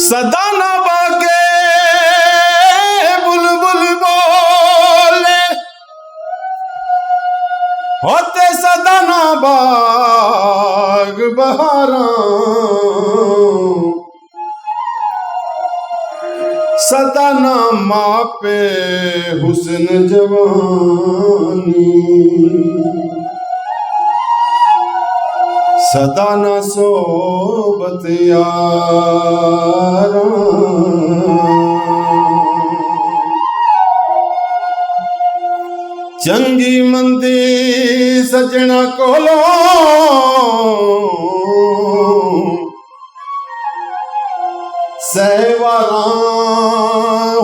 सदा ना बाके बुलबुल बोले होते सदा ना बाग बहारा सदा ना मापे हुस्न जवानी सदा न सोबत यारा चंगी मंदी सजना कोलो सहवारा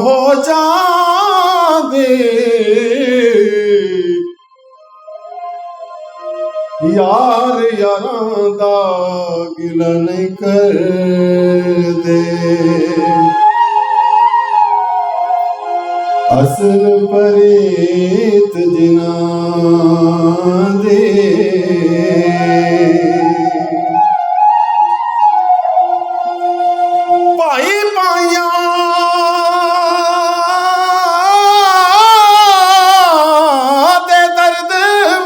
हो जांदे यार यारां दा गिला नहीं कर दे असल परीत जिना दे भाई पाइया दे दर्द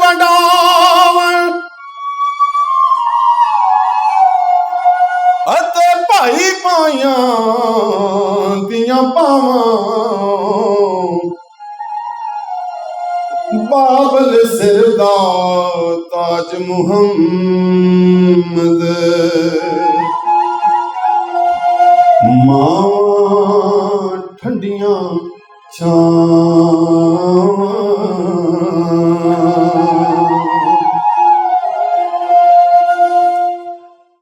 वंडावन अते भाई पाइया दियां पावां बाबल सिरदा ताज मुहम्मद मावां ठंडियां छां